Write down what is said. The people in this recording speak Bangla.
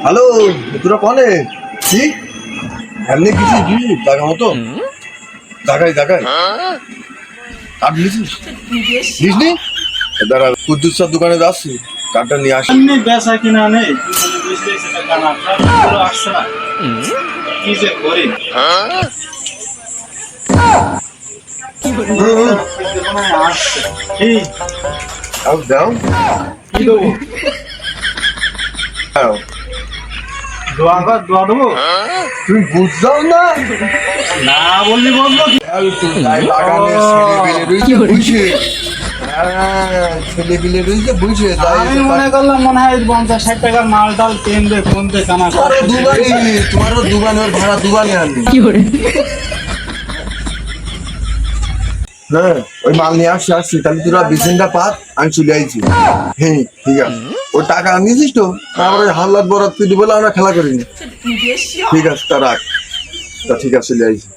হ্যালো, তোরা কনে? কি এমনি কিছু দিবি টাকা মতো? টাকাই কার্ড নিয়েছিস? নিসনি? দাঁড়া, কুদ্দুস স্যার দোকানে যাচ্ছি, কার্ডটা নিয়ে আসি। এমনি বেচা কিনা নেই, বুঝলে সেটা জানা পুরো আসছে না, কি যে করি। আসছে এই দাও, কি দেবো? দাও। দোয়া দেবো তুমি বুঝছাও না? না বললি বলবো কি? বাগানে ছেলে বিলে রয়েছে বুঝে আমি মনে করলাম মনে হয় 50-60 টাকার মাল ডাল কিনবে কোনতে কানা তোমারও দুবানের ভাড়া দুবানে আনবি। হ্যাঁ, ওই মাল নিয়ে আসছি তাহলে তোরা বিছানটা পাত আমি চলে আইছি। হ্যাঁ ঠিক আছে, ওই টাকা আনিয়েছিস তো? তারপরে হাল্লাত বরাত তুই বলে আমরা খেলা করিনি। ঠিক আছে, তা রাখ, তা ঠিক আছে চলে আইছি।